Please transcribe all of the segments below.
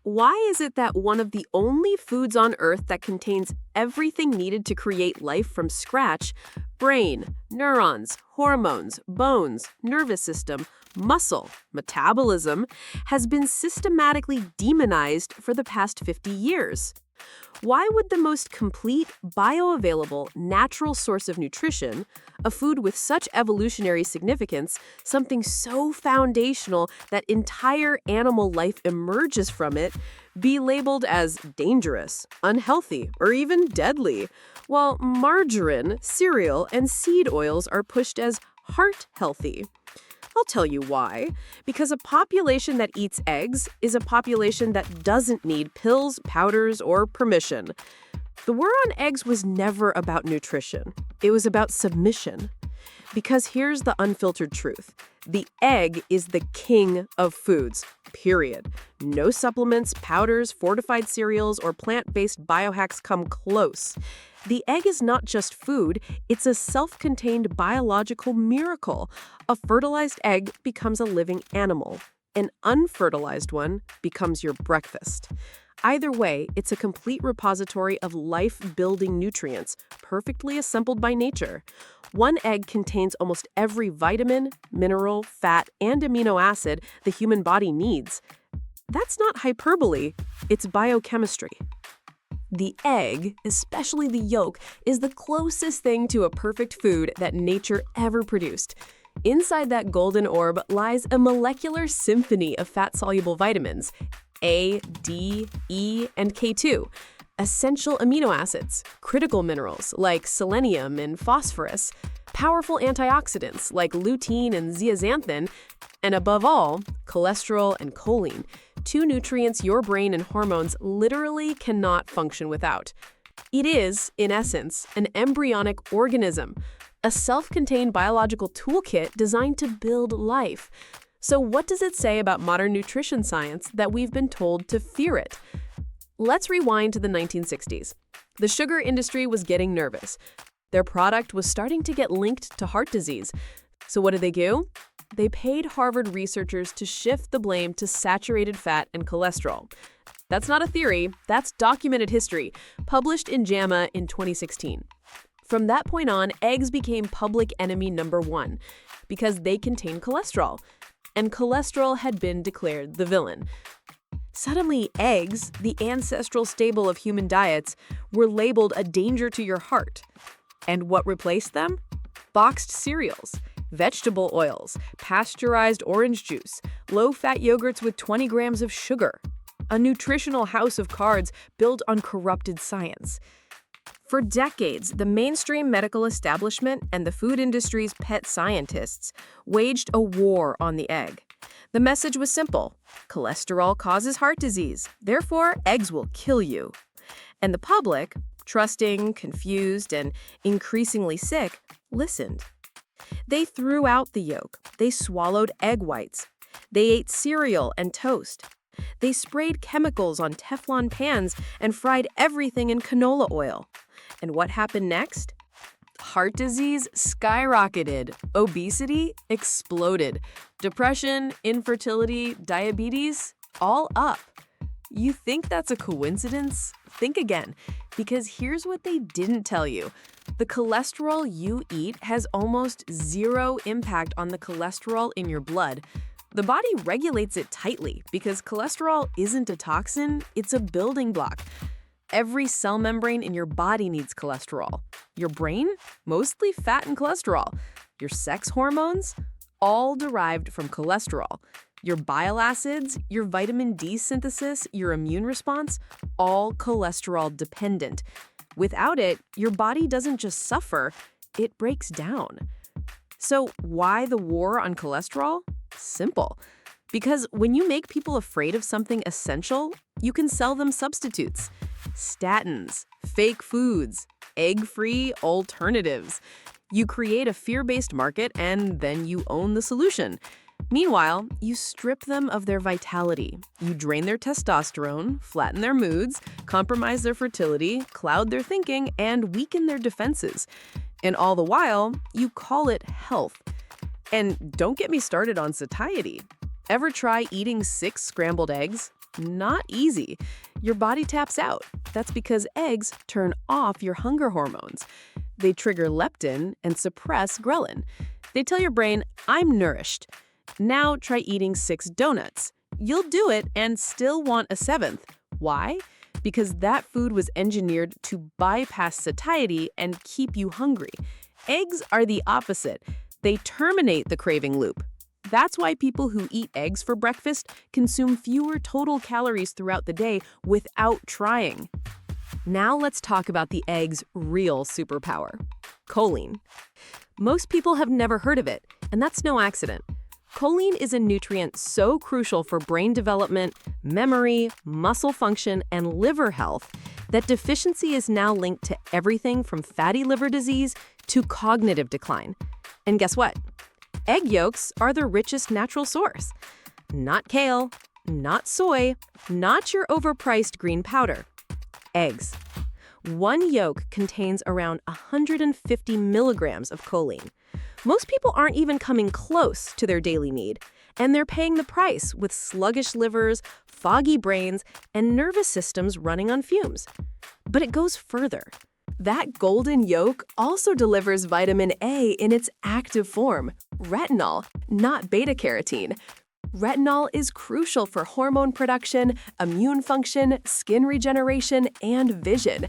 Why is it that one of the only foods on Earth that contains everything needed to create life from scratch, brain, neurons, hormones, bones, nervous system, muscle, metabolism, has been systematically demonized for the past 50 years? Why would the most complete, bioavailable, natural source of nutrition, a food with such evolutionary significance, something so foundational that entire animal life emerges from it, be labeled as dangerous, unhealthy, or even deadly, while margarine, cereal, and seed oils are pushed as heart healthy? I'll tell you why. Because a population that eats eggs is a population that doesn't need pills, powders, or permission. The war on eggs was never about nutrition. It was about submission. Because here's the unfiltered truth. The egg is the king of foods, period. No supplements, powders, fortified cereals, or plant-based biohacks come close. The egg is not just food, it's a self-contained biological miracle. A fertilized egg becomes a living animal. An unfertilized one becomes your breakfast. Either way, it's a complete repository of life-building nutrients, perfectly assembled by nature. One egg contains almost every vitamin, mineral, fat, and amino acid the human body needs. That's not hyperbole, it's biochemistry. The egg, especially the yolk, is the closest thing to a perfect food that nature ever produced. Inside that golden orb lies a molecular symphony of fat-soluble vitamins, A, D, E, and K2, essential amino acids, critical minerals like selenium and phosphorus, powerful antioxidants like lutein and zeaxanthin, and above all, cholesterol and choline, two nutrients your brain and hormones literally cannot function without. It is, in essence, an embryonic organism, a self-contained biological toolkit designed to build life. So what does it say about modern nutrition science that we've been told to fear it? Let's rewind to the 1960s. The sugar industry was getting nervous. Their product was starting to get linked to heart disease. So what did they do? They paid Harvard researchers to shift the blame to saturated fat and cholesterol. That's not a theory, that's documented history, published in JAMA in 2016. From that point on, eggs became public enemy number one because they contain cholesterol, and cholesterol had been declared the villain. Suddenly, eggs, the ancestral staple of human diets, were labeled a danger to your heart. And what replaced them? Boxed cereals, vegetable oils, pasteurized orange juice, low-fat yogurts with 20 grams of sugar. A nutritional house of cards built on corrupted science. For decades, the mainstream medical establishment and the food industry's pet scientists waged a war on the egg. The message was simple: cholesterol causes heart disease, therefore eggs will kill you. And the public, trusting, confused, and increasingly sick, listened. They threw out the yolk. They swallowed egg whites. They ate cereal and toast. They sprayed chemicals on Teflon pans and fried everything in canola oil. And what happened next? Heart disease skyrocketed. Obesity exploded. Depression, infertility, diabetes, all up. You think that's a coincidence? Think again, because here's what they didn't tell you. The cholesterol you eat has almost zero impact on the cholesterol in your blood. The body regulates it tightly because cholesterol isn't a toxin, it's a building block. Every cell membrane in your body needs cholesterol. Your brain? Mostly fat and cholesterol. Your sex hormones? All derived from cholesterol. Your bile acids, your vitamin D synthesis, your immune response, all cholesterol dependent. Without it, your body doesn't just suffer, it breaks down. So why the war on cholesterol? Simple. Because when you make people afraid of something essential, you can sell them substitutes. Statins, fake foods, egg-free alternatives. You create a fear-based market and then you own the solution. Meanwhile, you strip them of their vitality. You drain their testosterone, flatten their moods, compromise their fertility, cloud their thinking, and weaken their defenses. And all the while, you call it health. And don't get me started on satiety. Ever try eating 6 scrambled eggs? Not easy. Your body taps out. That's because eggs turn off your hunger hormones. They trigger leptin and suppress ghrelin. They tell your brain, I'm nourished. Now try eating 6 donuts. You'll do it and still want a 7th. Why? Because that food was engineered to bypass satiety and keep you hungry. Eggs are the opposite. They terminate the craving loop. That's why people who eat eggs for breakfast consume fewer total calories throughout the day without trying. Now let's talk about the egg's real superpower, choline. Most people have never heard of it, and that's no accident. Choline is a nutrient so crucial for brain development, memory, muscle function, and liver health that deficiency is now linked to everything from fatty liver disease to cognitive decline. And guess what? Egg yolks are the richest natural source. Not kale, not soy, not your overpriced green powder. Eggs. One yolk contains around 150 milligrams of choline. Most people aren't even coming close to their daily need, and they're paying the price with sluggish livers, foggy brains, and nervous systems running on fumes. But it goes further. That golden yolk also delivers vitamin A in its active form, retinol, not beta-carotene. Retinol is crucial for hormone production, immune function, skin regeneration, and vision.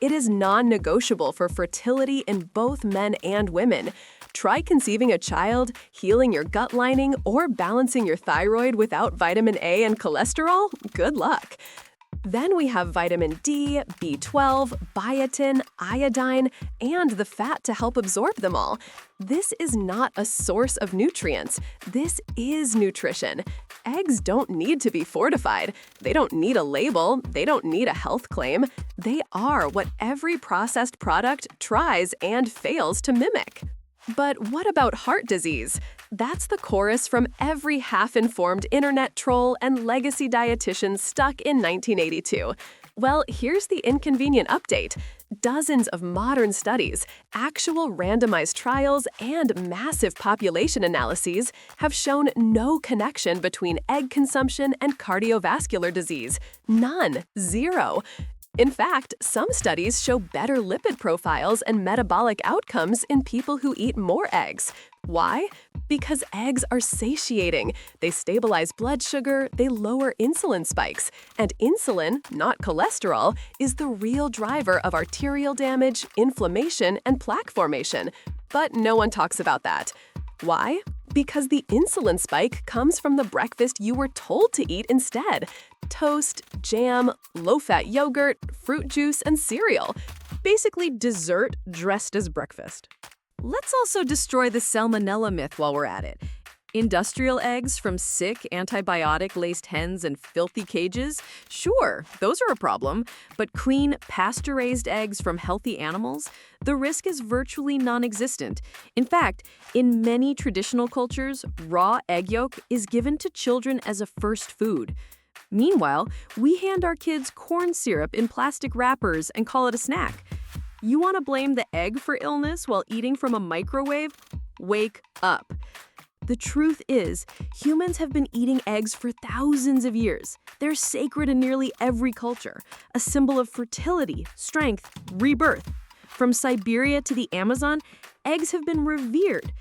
It is non-negotiable for fertility in both men and women. Try conceiving a child, healing your gut lining, or balancing your thyroid without vitamin A and cholesterol? Good luck. Then we have vitamin D, B12, biotin, iodine, and the fat to help absorb them all. This is not a source of nutrients. This is nutrition. Eggs don't need to be fortified. They don't need a label. They don't need a health claim. They are what every processed product tries and fails to mimic. But what about heart disease? That's the chorus from every half-informed internet troll and legacy dietitian stuck in 1982. Well, here's the inconvenient update. Dozens of modern studies, actual randomized trials, and massive population analyses have shown no connection between egg consumption and cardiovascular disease. None. Zero. In fact, some studies show better lipid profiles and metabolic outcomes in people who eat more eggs. Why? Because eggs are satiating. They stabilize blood sugar, they lower insulin spikes. And insulin, not cholesterol, is the real driver of arterial damage, inflammation, and plaque formation. But no one talks about that. Why? Because the insulin spike comes from the breakfast you were told to eat instead. Toast, jam, low-fat yogurt, fruit juice, and cereal. Basically dessert dressed as breakfast. Let's also destroy the salmonella myth while we're at it. Industrial eggs from sick, antibiotic-laced hens and filthy cages? Sure, those are a problem. But clean, pasture-raised eggs from healthy animals? The risk is virtually non-existent. In fact, in many traditional cultures, raw egg yolk is given to children as a first food. Meanwhile, we hand our kids corn syrup in plastic wrappers and call it a snack. You want to blame the egg for illness while eating from a microwave? Wake up. The truth is, humans have been eating eggs for thousands of years. They're sacred in nearly every culture, a symbol of fertility, strength, rebirth. From Siberia to the Amazon, eggs have been revered.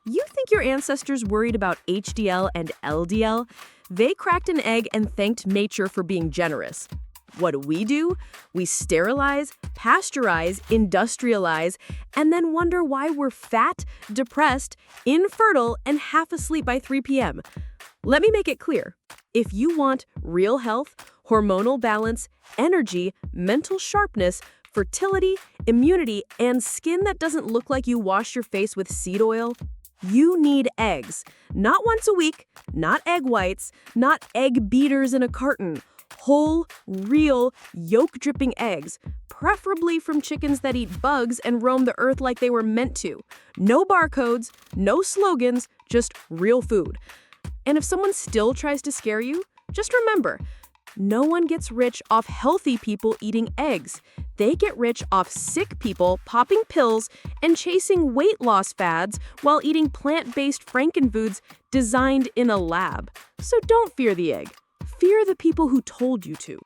You think your ancestors worried about HDL and LDL? They cracked an egg and thanked nature for being generous. What do? We sterilize, pasteurize, industrialize, and then wonder why we're fat, depressed, infertile, and half asleep by 3 p.m. Let me make it clear. If you want real health, hormonal balance, energy, mental sharpness, fertility, immunity, and skin that doesn't look like you wash your face with seed oil, you need eggs. Not once a week, not egg whites, not egg beaters in a carton. Whole, real, yolk-dripping eggs, preferably from chickens that eat bugs and roam the earth like they were meant to. No barcodes, no slogans, just real food. And if someone still tries to scare you, just remember, no one gets rich off healthy people eating eggs. They get rich off sick people popping pills and chasing weight loss fads while eating plant-based frankenfoods designed in a lab. So don't fear the egg. Fear the people who told you to.